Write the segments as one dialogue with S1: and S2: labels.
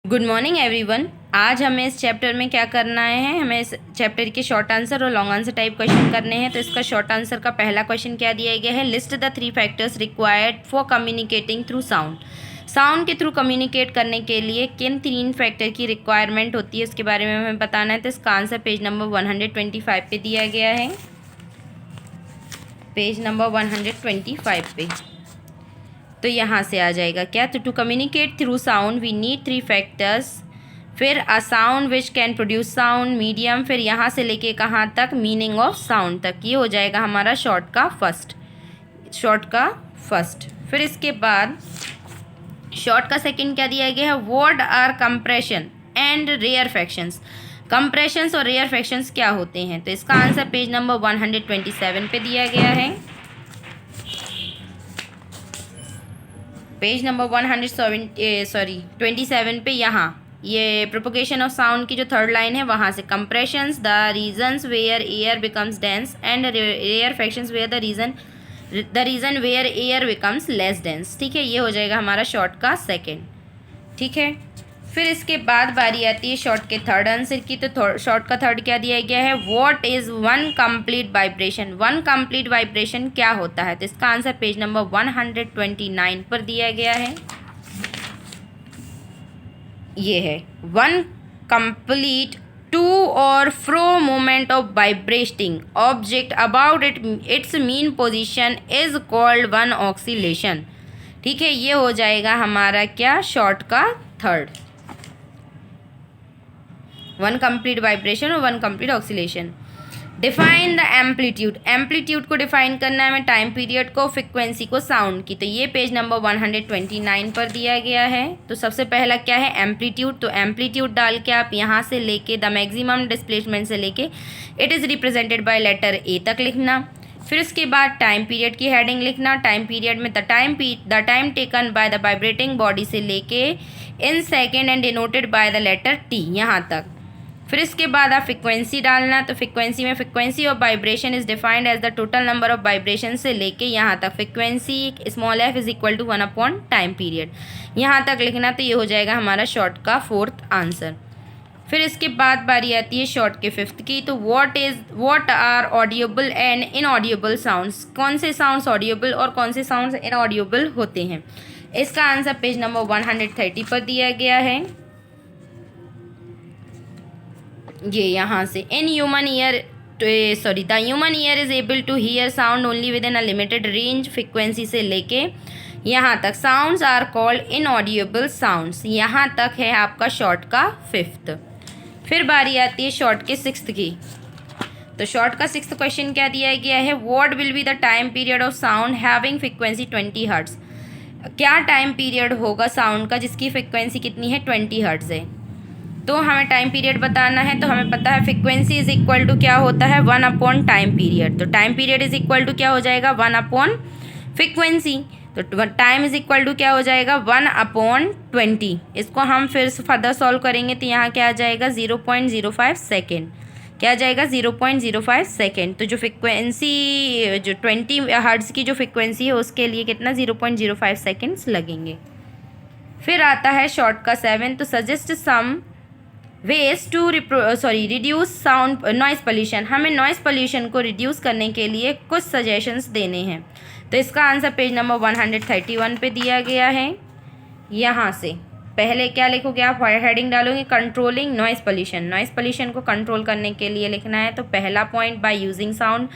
S1: Good morning everyone. आज हमें इस चैप्टर में क्या करना है, हमें इस चैप्टर के शॉर्ट आंसर और लॉन्ग आंसर टाइप क्वेश्चन करने हैं। तो इसका शॉर्ट आंसर का पहला क्वेश्चन क्या दिया गया है, list the 3 factors required for communicating through sound. Sound के थ्रू कम्युनिकेट करने के लिए किन 3 फैक्टर की रिक्वायरमेंट होती है उसके बारे में हमें बताना है। तो इसका आंसर पेज नंबर 125 पे दिया गया है, पेज नंबर 125 पे। तो यहाँ से आ जाएगा क्या, तो to communicate through sound we need 3 factors, फिर a sound which can produce sound, medium, फिर यहाँ से लेके कहाँ तक, मीनिंग ऑफ साउंड तक। ये हो जाएगा हमारा शॉर्ट का फर्स्ट। फिर इसके बाद शॉर्ट का सेकंड क्या दिया गया है, what are compression and rarefactions. Compressions और रेयर फ्रैक्शंस क्या होते हैं। तो इसका आंसर पेज नंबर 127 पे दिया गया है, पेज नंबर 27 पे। यहाँ ये प्रोपोगेशन ऑफ साउंड की जो थर्ड लाइन है वहाँ से, compressions the regions where air becomes dense and rarefactions where the region where air becomes less dense. ठीक है, ये हो जाएगा हमारा शॉर्ट का सेकेंड। ठीक है, फिर इसके बाद बारी आती है शॉर्ट के थर्ड आंसर की। तो शॉर्ट का थर्ड क्या दिया गया है, what is one complete vibration. One complete vibration क्या होता है। तो इसका आंसर पेज नंबर 129 पर दिया गया है। ये है वन कंप्लीट टू और फ्रो movement of vibrating object about it's mean position is called one oscillation. ठीक है, ये हो जाएगा हमारा क्या, शॉर्ट का थर्ड, वन कंप्लीट वाइब्रेशन और one complete oscillation. Define the amplitude. Amplitude को डिफाइन करना है हमें, टाइम पीरियड को, फ्रिक्वेंसी को, साउंड की। तो ये पेज नंबर 129 पर दिया गया है। तो सबसे पहला क्या है, एम्पलीट्यूड। तो एम्पलीट्यूड डाल के आप यहाँ से लेके द मैक्सिमम डिस्प्लेसमेंट से लेके it is represented by letter A तक लिखना। फिर उसके बाद टाइम पीरियड की हेडिंग लिखना। टाइम पीरियड में the time taken by the vibrating body से लेके in second and denoted by the letter T, यहाँ तक। फिर इसके बाद आप फ्रिक्वेंसी डालना। तो फ्रिक्वेंसी में frequency of vibration is defined as the total number of vibration से लेके यहाँ तक। Frequency small F is equal to 1 time period, यहाँ तक लिखना। तो ये हो जाएगा हमारा शॉर्ट का फोर्थ आंसर। फिर इसके बाद बारी आती है शॉर्ट के फिफ्थ की। तो what are audible and inaudible sounds. कौन से साउंड्स ऑडियोबल और कौन से साउंड्स इनऑडियोबल होते हैं। इसका आंसर पेज नंबर 130 पर दिया गया है। ये यहाँ से, the human ear is able to hear sound only within a limited range. Frequency से लेके यहाँ तक sounds are called inaudible sounds, यहाँ तक है आपका शॉर्ट का फिफ्थ। फिर बारी आती है शॉर्ट के सिक्स्थ की। तो शॉर्ट का सिक्स्थ क्वेश्चन क्या दिया गया है, what will be the time period of sound having frequency 20 hertz. क्या टाइम पीरियड होगा साउंड का जिसकी फ्रिक्वेंसी कितनी है, 20 हर्ट्ज है। तो हमें टाइम पीरियड बताना है। तो हमें पता है फ्रिक्वेंसी इज इक्वल टू क्या होता है, 1 टाइम पीरियड। तो time period is equal to क्या हो जाएगा, 1 फ्रिक्वेंसी। तो टाइम इज इक्वल टू क्या हो जाएगा, 1/20। इसको हम फिर फर्दर सॉल्व करेंगे तो यहाँ क्या आ जाएगा, 0.05 सेकेंड। क्या आ जाएगा, 0.05 सेकेंड। तो जो फ्रिक्वेंसी जो 20 हर्ट्ज की जो फ्रिक्वेंसी है उसके लिए कितना, 0.05 सेकेंड्स लगेंगे। फिर आता है शॉर्ट का 7। तो suggest some ways to reduce sound noise pollution. हमें नॉइज़ पोल्यूशन को रिड्यूस करने के लिए कुछ सजेशंस देने हैं। तो इसका आंसर पेज नंबर 131 पे दिया गया है। यहाँ से पहले क्या लिखोगे आप, हेडिंग डालोगे controlling noise pollution. Noise pollution को कंट्रोल करने के लिए लिखना है। तो पहला point, by using sound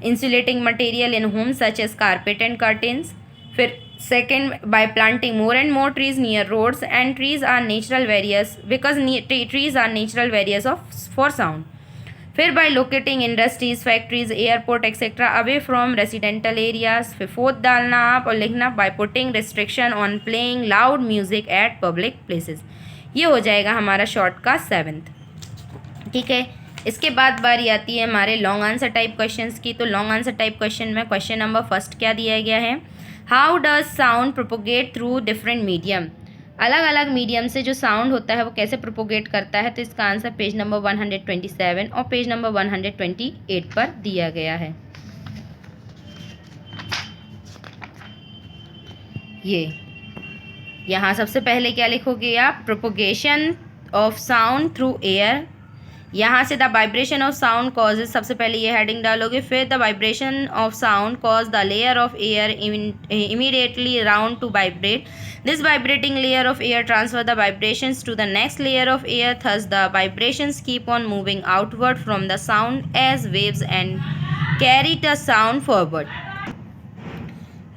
S1: insulating material in home such as carpet and curtains. फिर second, by planting more and more trees near roads, and trees are natural barriers because trees are natural barriers for sound. फिर by locating industries, factories, airport etc. away from residential areas. फिर fourth डालना आप और लिखना by putting restriction on playing loud music at public places। ये हो जाएगा हमारा शॉर्ट का 7th। ठीक है, इसके बाद बारी आती है हमारे लॉन्ग आंसर टाइप क्वेश्चंस की। तो लॉन्ग आंसर टाइप क्वेश्चन में क्वेश्चन नंबर फर्स्ट क्या दिया गया है, how does sound propagate through different medium. अलग अलग मीडियम से जो साउंड होता है वो कैसे प्रोपोगेट करता है। तो इसका आंसर पेज नंबर 127 और पेज नंबर 128 पर दिया गया है। यहाँ सबसे पहले क्या लिखोगे आप, propagation of sound through air. यहाँ से the vibration of sound causes, सबसे पहले ये हेडिंग डालोगे। फिर the vibration of sound cause the layer of air immediately round to vibrate. This vibrating layer of air transfer the vibrations to the next layer of air, thus the vibrations keep on moving outward from the sound as waves and carry the sound forward.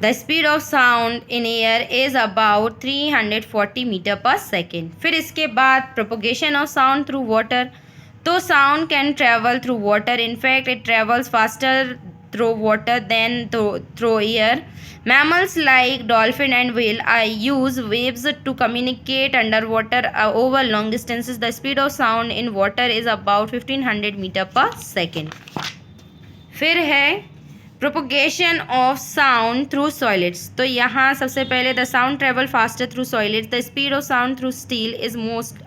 S1: The speed of sound in air is about 340 metre per second. फिर इसके बाद propagation of sound through water, तो sound can travel through water. In fact, it travels faster through water than through air. Mammals like dolphin and whale use waves to communicate underwater over long distances. The speed of sound in water is about 1500 metre per second. फिर है propagation of sound through solids, तो यहाँ सबसे पहले the sound travel faster through solids. The speed of sound through steel is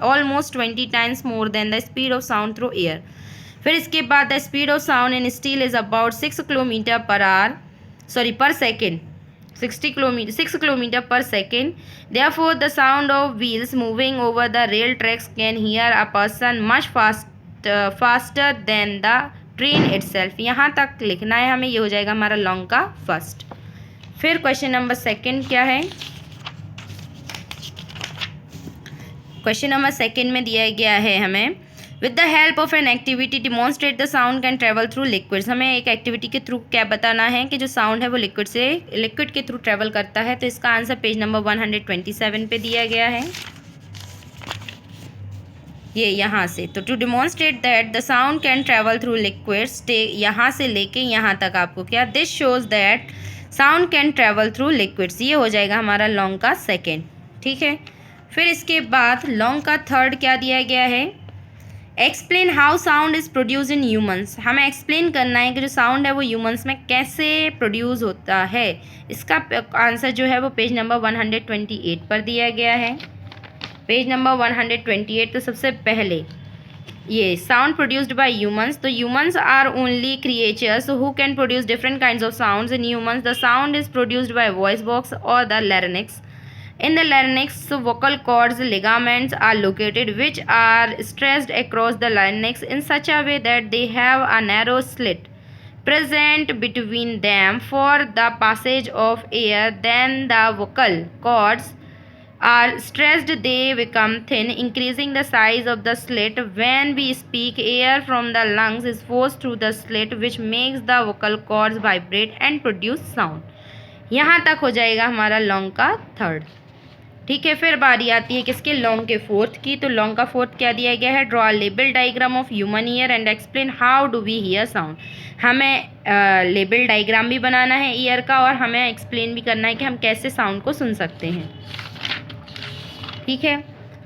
S1: almost 20 times more than the speed of sound through air. फिर इसके बाद the speed of sound in steel is about 6 kilometre पर second, 6 kilometre पर second. Therefore the sound of wheels moving over the rail tracks can hear a person much faster than the train itself. यहाँ तक लिखना है हमें, ये हो जाएगा हमारा लॉन्ग का फर्स्ट। फिर क्वेश्चन नंबर सेकंड क्या है, क्वेश्चन नंबर सेकंड में दिया गया है हमें, with the help of an activity demonstrate the sound can travel through liquids. हमें एक एक्टिविटी के थ्रू क्या बताना है कि जो साउंड है वो लिक्विड के थ्रू ट्रेवल करता है। तो इसका आंसर पेज नंबर 127 पे दिया गया है, ये यहाँ से। तो to demonstrate that the sound can travel through liquids, यहाँ से लेके यहाँ तक आपको क्या, this shows that sound can travel through liquids, ये हो जाएगा हमारा लॉन्ग का सेकेंड। ठीक है, फिर इसके बाद लॉन्ग का थर्ड क्या दिया गया है, explain how sound is produce in humans. हमें एक्सप्लेन करना है कि जो साउंड है वो ह्यूमन्स में कैसे प्रोड्यूस होता है। इसका आंसर जो है वो पेज नंबर 128 पर दिया गया है, पेज नंबर 128। तो सबसे पहले ये साउंड प्रोड्यूस्ड बाय ह्यूमंस, तो humans are only creatures who can produce different kinds of sounds. In humans the sound is produced by voice box और the larynx. In the larynx, vocal cords ligaments are located, which are stretched across the larynx in such a way that they have a narrow slit present between them for the passage of air. Then the vocal cords are stretched, they become thin, increasing the size of the slit. When we speak, air from the lungs is forced through the slit, which makes the vocal cords vibrate and produce sound. यहाँ तक हो जाएगा हमारा long का third. ठीक है, फिर बारी आती है किसके, लॉन्ग के फोर्थ की। तो लॉन्ग का फोर्थ क्या दिया गया है, draw label diagram of human ear and explain how do we hear sound. हमें लेबल डायग्राम भी बनाना है ईयर का और हमें एक्सप्लेन भी करना है कि हम कैसे साउंड को सुन सकते हैं। ठीक है,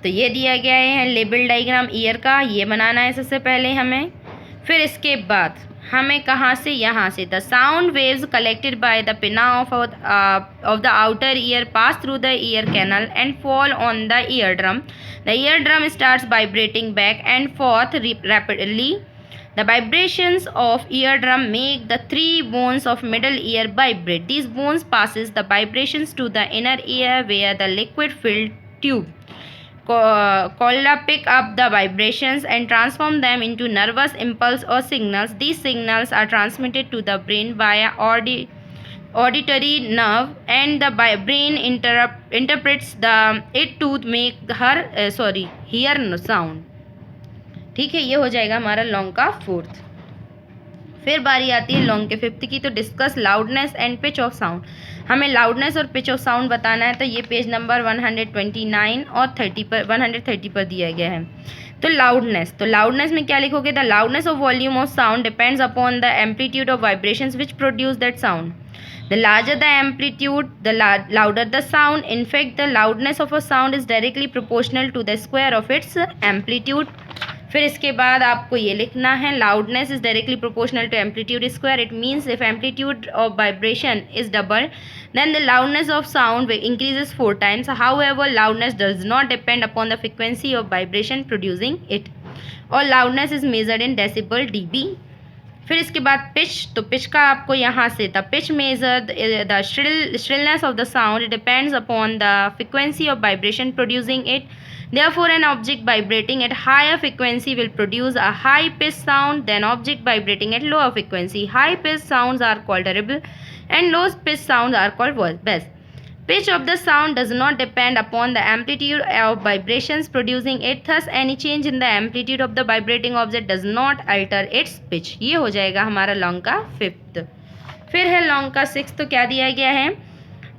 S1: तो ये दिया गया है लेबल डायग्राम ईयर का, ये बनाना है सबसे पहले हमें। फिर इसके बाद हमें कहाँ से, यहाँ से, the sound waves collected by the pinna of the outer ear pass through the ear canal and fall on the ear drum. The ear drum starts vibrating back and forth rapidly. The vibrations of eardrum make the three bones of middle ear vibrate. These bones passes the vibrations to the inner ear where the liquid-filled tube called pick up the vibrations and transform them into nervous impulse or signals. These signals are transmitted to the brain via auditory nerve, and the brain interprets it to make hear sound. ठीक है, ये हो जाएगा हमारा long का fourth. फिर बारी आती है लॉन्ग के फिफ्थ की। तो discuss loudness and pitch of sound. हमें लाउडनेस और पिच ऑफ साउंड बताना है। तो ये पेज नंबर 129 और 130 पर दिया गया है। तो लाउडनेस में क्या लिखोगे, the loudness of volume of sound depends upon the amplitude of vibrations which produce that sound. The larger the amplitude, the louder the sound. In fact, the loudness of a sound is directly proportional to the square of its amplitude. फिर इसके बाद आपको ये लिखना है, loudness is directly proportional to amplitude square. It means if amplitude of vibration is doubled, then the loudness of sound increases 4 times. However, loudness does not depend upon the frequency of vibration producing it. Or loudness is measured in decibel dB. फिर इसके बाद pitch, तो pitch का आपको यहाँ से the pitch measure the shrillness of the sound depends upon the frequency of vibration producing it. Therefore, an object vibrating at higher frequency will produce a high-pitched sound than object vibrating at lower frequency. High-pitched sounds are called terrible, and low-pitched sounds are called bass. Pitch of the sound does not depend upon the amplitude of vibrations producing it. Thus, any change in the amplitude of the vibrating object does not alter its pitch. ये हो जाएगा हमारा long का 5th. फिर है long का 6th. तो क्या दिया गया है?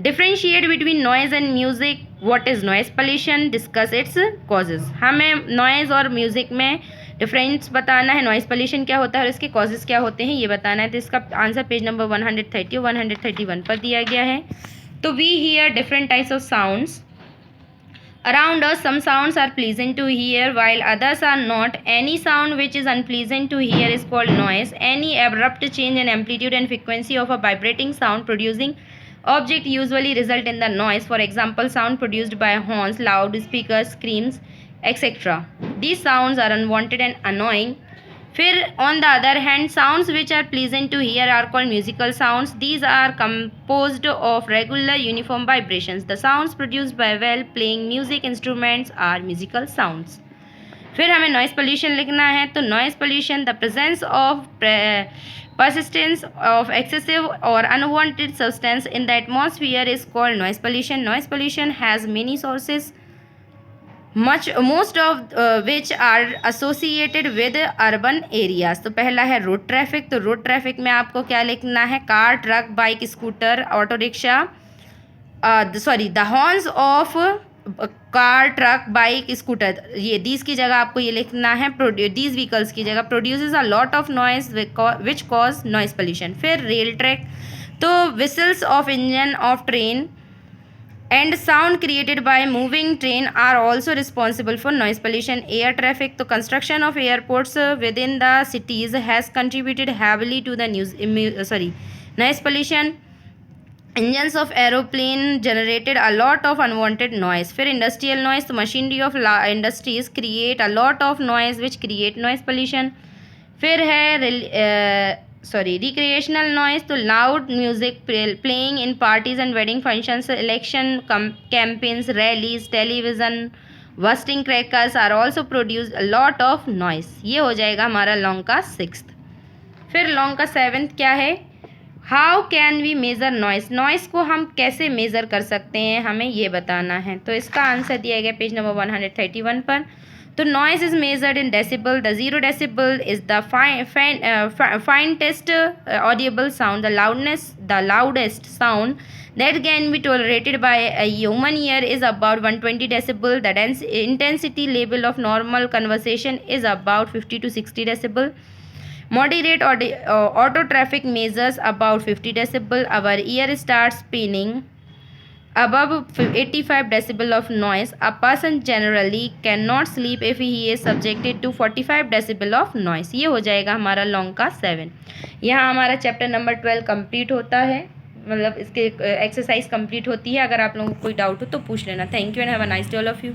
S1: Differentiate between noise and music. What is noise pollution? Discuss it's causes. हमें नॉइज़ और म्यूज़िक में डिफरेंस बताना है, नॉइज़ पोल्यूशन क्या होता है और इसके कॉजेज़ क्या होते हैं ये बताना है. तो इसका आंसर पेज नंबर 130 और 131 पर दिया गया है. तो we hear different types of sounds around us. Some sounds are pleasant to hear while others are not. Any sound which is unpleasant to hear is called noise. Any abrupt change in amplitude and frequency of a vibrating sound producing object usually result in the noise. For example, sound produced by horns, loudspeakers, screams, etc. These sounds are unwanted and annoying. फिर on the other hand, sounds which are pleasant to hear are called musical sounds. These are composed of regular uniform vibrations. The sounds produced by well playing music instruments are musical sounds. फिर हमें noise pollution लिखना है. तो noise pollution the presence of persistence of excessive or unwanted substance in the atmosphere is called noise pollution. Noise pollution has many sources, most of which are associated with urban areas. तो पहला है road traffic. तो road traffic में आपको क्या लिखना है? Car, truck, bike, scooter, auto rickshaw, the horns of car, truck, bike, scooter, ये दीज की जगह आपको ये लिखना है दीज व्हीकल्स की जगह produces a lot of noise which cause noise pollution. फिर रेल ट्रैक. तो whistles of engine of train and sound created by moving train are also responsible for noise pollution. Air traffic. तो construction of airports within the cities has contributed heavily to the noise pollution. Engines of aeroplane generated a lot of unwanted noise. फिर industrial noise. तो machinery of industries create a lot of noise which create noise pollution. फिर है recreational noise. तो loud music playing in parties and wedding functions, election campaigns, rallies, television, bursting crackers are also produce a lot of noise. ये हो जाएगा हमारा long का 6th. फिर long का 7th क्या है? How can we measure noise. Noise को हम कैसे मेज़र कर सकते हैं हमें ये बताना है. तो इसका आंसर दिया गया पेज नंबर 131 पर. तो noise is measured in decibel. The 0 decibel is the faintest audible sound. The loudest sound that can be tolerated by a human ear is about 120 decibel. The intensity level of normal conversation is about 50 to 60 decibel. Moderate auto traffic measures about 50 decibel. Our ear starts spinning above 85 decibel of noise. A person generally cannot sleep if he is subjected to 45 decibel of noise. ये हो जाएगा हमारा long का 7. यहाँ हमारा chapter number 12 complete होता है, मतलब इसके एक्सरसाइज कंप्लीट होती है. अगर आप लोगों को कोई डाउट हो तो पूछ लेना. Thank you and have a nice day all of you.